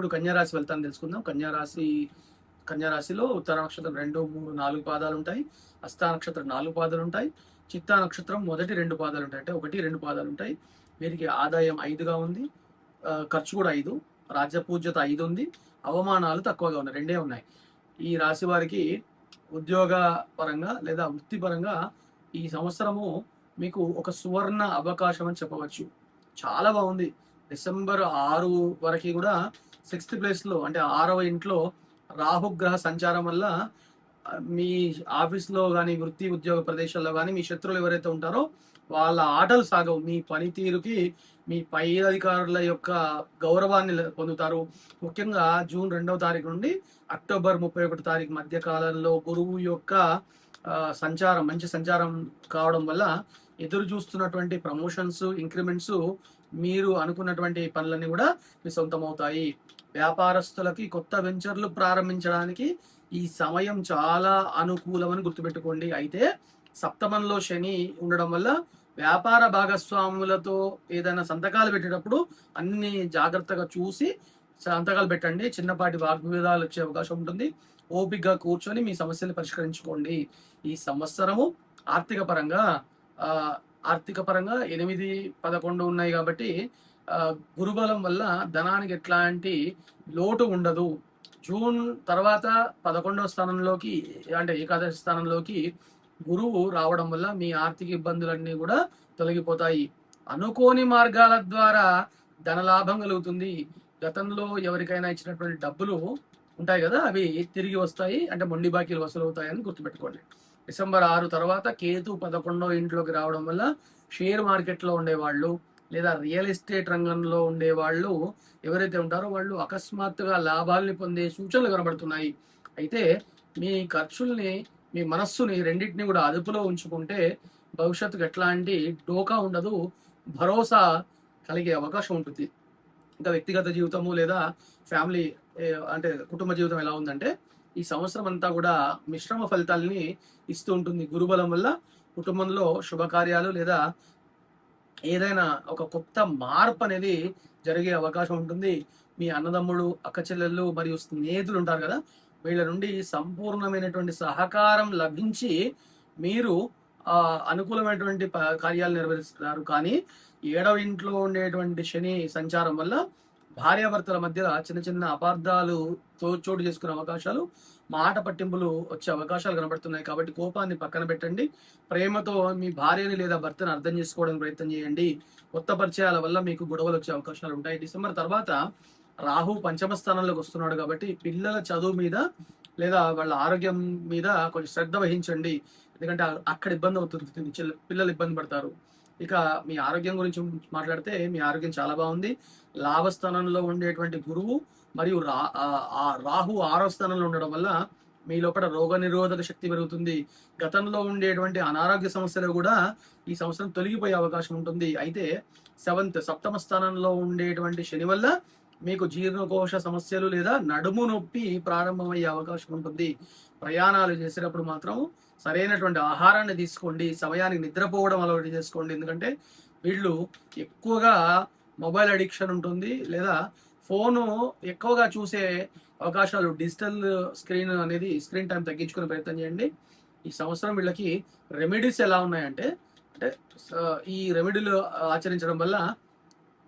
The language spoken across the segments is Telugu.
ఇప్పుడు కన్యారాశి వెళ్తాను తెలుసుకుందాం. కన్యారాశిలో ఉత్తర నక్షత్రం 2, 3, 4 పాదాలు ఉంటాయి. హస్త నక్షత్రం 4 పాదాలు ఉంటాయి. చిత్తా నక్షత్రం మొదటి 2 పాదాలు ఉంటాయి. అంటే 1, 2 పాదాలు ఉంటాయి. వీరికి ఆదాయం 5గా ఉంది. ఖర్చు కూడా 5. రాజ్యపూజ్యత 5 ఉంది. అవమానాలు తక్కువగా ఉన్నాయి. 2 ఉన్నాయి. ఈ రాశి వారికి ఉద్యోగ పరంగా లేదా వృత్తిపరంగా ఈ సంవత్సరము మీకు ఒక సువర్ణ అవకాశం అని చెప్పవచ్చు. చాలా బాగుంది. డిసెంబర్ 6 వరకు కూడా 6th ప్లేస్లో అంటే 6వ ఇంట్లో రాహుగ్రహ సంచారం వల్ల మీ ఆఫీస్లో కానీ వృత్తి ఉద్యోగ ప్రదేశాల్లో కానీ మీ శత్రువులు ఎవరైతే ఉంటారో వాళ్ళ ఆటలు సాగవు. మీ పనితీరుకి మీ పై అధికారుల యొక్క గౌరవాన్ని పొందుతారు. ముఖ్యంగా జూన్ 2వ తారీఖు నుండి అక్టోబర్ 31 తారీఖు మధ్య కాలంలో గురువు యొక్క సంచారం మంచి సంచారం కావడం వల్ల ఎదురు చూస్తున్నటువంటి ప్రమోషన్స్, ఇంక్రిమెంట్స్, మీరు అనుకున్నటువంటి పనులన్నీ కూడా మీ సొంతమవుతాయి. వ్యాపారస్తులకి కొత్త వెంచర్లు ప్రారంభించడానికి ఈ సమయం చాలా అనుకూలమని గుర్తుపెట్టుకోండి. అయితే సప్తమంలో శని ఉండడం వల్ల వ్యాపార భాగస్వాములతో ఏదైనా సంతకాలు పెట్టేటప్పుడు అన్ని జాగ్రత్తగా చూసి సంతకాలు పెట్టండి. చిన్నపాటి వాగ్వివాదాలు వచ్చే అవకాశం ఉంటుంది. ఓపికగా కూర్చొని మీ సమస్యలు పరిష్కరించుకోండి. ఈ సంవత్సరము ఆర్థిక పరంగా 8, 11 ఉన్నాయి కాబట్టి గురుబలం వల్ల ధనానికి ఎట్లాంటి లోటు ఉండదు. జూన్ తర్వాత 11వ స్థానంలోకి అంటే ఏకాదశి స్థానంలోకి గురువు రావడం వల్ల మీ ఆర్థిక ఇబ్బందులన్నీ కూడా తొలగిపోతాయి. అనుకోని మార్గాల ద్వారా ధనలాభం కలుగుతుంది. గతంలో ఎవరికైనా ఇచ్చినటువంటి డబ్బులు ఉంటాయి కదా, అవి తిరిగి వస్తాయి. అంటే మొండి బాకీలు వసూలు అవుతాయని గుర్తుపెట్టుకోండి. డిసెంబర్ 6 తర్వాత కేతు 11వ ఇంట్లోకి రావడం వల్ల షేర్ మార్కెట్లో ఉండేవాళ్ళు లేదా రియల్ ఎస్టేట్ రంగంలో ఉండేవాళ్ళు ఎవరైతే ఉంటారో వాళ్ళు అకస్మాత్తుగా లాభాల్ని పొందే సూచనలు కనబడుతున్నాయి. అయితే మీ ఖర్చుల్ని, మీ మనస్సుని రెండింటిని కూడా అదుపులో ఉంచుకుంటే భవిష్యత్తుకు ఎట్లాంటి డోకా ఉండదు, భరోసా కలిగే అవకాశం ఉంటుంది. ఇంకా వ్యక్తిగత జీవితము లేదా ఫ్యామిలీ అంటే కుటుంబ జీవితం ఎలా ఉందంటే ఈ సంవత్సరం అంతా కూడా మిశ్రమ ఫలితాలని ఇస్తూ ఉంటుంది. గురుబలం వల్ల కుటుంబంలో శుభకార్యాలు లేదా ఏదైనా ఒక కొత్త మార్పు అనేది జరిగే అవకాశం ఉంటుంది. మీ అన్నదమ్ముడు, అక్క చెల్లెళ్ళు మరియు స్నేహితులు ఉంటారు కదా, వీళ్ళ నుండి సంపూర్ణమైనటువంటి సహకారం లభించి మీరు అనుకూలమైనటువంటి కార్యాలు నిర్వహిస్తున్నారు. కానీ 7వ ఇంట్లో ఉండేటువంటి శని సంచారం వల్ల భార్యాభర్తల మధ్య చిన్న చిన్న అపార్థాలు చోటు చేసుకునే అవకాశాలు, మాట పట్టింపులు వచ్చే అవకాశాలు కనబడుతున్నాయి. కాబట్టి కోపాన్ని పక్కన పెట్టండి. ప్రేమతో మీ భార్యని లేదా భర్తను అర్థం చేసుకోవడానికి ప్రయత్నం చేయండి. కొత్త పరిచయాల వల్ల మీకు గొడవలు వచ్చే అవకాశాలు ఉంటాయి. డిసెంబర్ తర్వాత రాహు పంచమ స్థానంలోకి వస్తున్నాడు కాబట్టి పిల్లల చదువు మీద లేదా వాళ్ళ ఆరోగ్యం మీద కొంచెం శ్రద్ధ వహించండి. ఎందుకంటే అక్కడ ఇబ్బంది అవుతుంది, పిల్లలు ఇబ్బంది పడతారు. ఇక మీ ఆరోగ్యం గురించి మాట్లాడితే మీ ఆరోగ్యం చాలా బాగుంది. లాభస్థానంలో ఉండేటువంటి గురువు మరియు రాహు 6వ స్థానంలో ఉండడం వల్ల మీ లోపల రోగ నిరోధక శక్తి పెరుగుతుంది. గతంలో ఉండేటువంటి అనారోగ్య సమస్యలు కూడా ఈ సంవత్సరం తొలగిపోయే అవకాశం ఉంటుంది. అయితే సప్తమ స్థానంలో ఉండేటువంటి శని వల్ల మీకు జీర్ణకోశ సమస్యలు లేదా నడుము నొప్పి ప్రారంభమయ్యే అవకాశం ఉంటుంది. ప్రయాణాలు చేసేటప్పుడు మాత్రం సరైనటువంటి ఆహారాన్ని తీసుకోండి. సమయానికి నిద్రపోవడం అలవాటు చేసుకోండి. ఎందుకంటే వీళ్ళు ఎక్కువగా మొబైల్ అడిక్షన్ ఉంటుంది లేదా ఫోను ఎక్కువగా చూసే అవకాశాలు, డిజిటల్ స్క్రీన్ టైం తగ్గించుకునే ప్రయత్నం చేయండి. ఈ సంవత్సరం వీళ్ళకి రెమెడీస్ ఎలా ఉన్నాయంటే ఈ రెమెడీలు ఆచరించడం వల్ల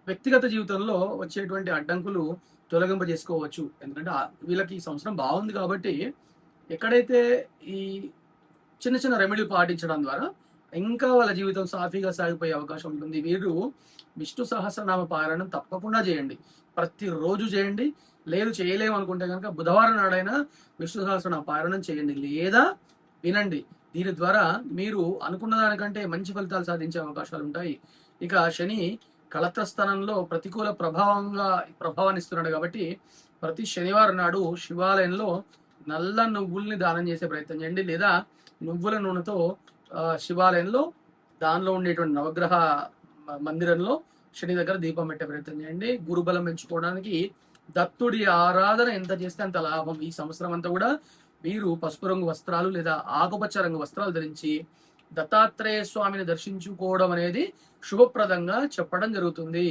వ్యక్తిగత జీవితంలో వచ్చేటువంటి అడ్డంకులు తొలగింపజేసుకోవచ్చు. ఎందుకంటే వీళ్ళకి ఈ సంవత్సరం బాగుంది కాబట్టి ఎక్కడైతే ఈ చిన్న చిన్న రెమెడీ పాటించడం ద్వారా ఇంకా వాళ్ళ జీవితం సాఫీగా సాగిపోయే అవకాశం ఉంటుంది. వీరు విష్ణు సహస్రనామ పారాయణం తప్పకుండా చేయండి. ప్రతిరోజు చేయండి. లేదు చేయలేము అనుకుంటే కనుక బుధవారం నాడైనా విష్ణు సహస్రనామ పారాయణం చేయండి లేదా వినండి. దీని ద్వారా మీరు అనుకున్న దానికంటే మంచి ఫలితాలు సాధించే అవకాశాలు ఉంటాయి. ఇక శని కళత్రస్థానంలో ప్రతికూల ప్రభావాన్ని ఇస్తున్నాడు కాబట్టి ప్రతి శనివారం నాడు శివాలయంలో నల్ల నువ్వుల్ని దానం చేసే ప్రయత్నం చేయండి లేదా నువ్వుల నూనెతో శివాలయంలో దానిలో ఉండేటువంటి నవగ్రహ మందిరంలో శని దగ్గర దీపం పెట్టే ప్రయత్నం చేయండి. గురుబలం పెంచుకోవడానికి దత్తుడి ఆరాధన ఎంత చేస్తే అంత లాభం. ఈ సంవత్సరం అంతా కూడా మీరు పసుపు రంగు వస్త్రాలు లేదా ఆకుపచ్చ రంగు వస్త్రాలు ధరించి దత్తాత్రేయ స్వామిని దర్శించుకోవడం అనేది శుభప్రదంగా చెప్పడం జరుగుతుంది.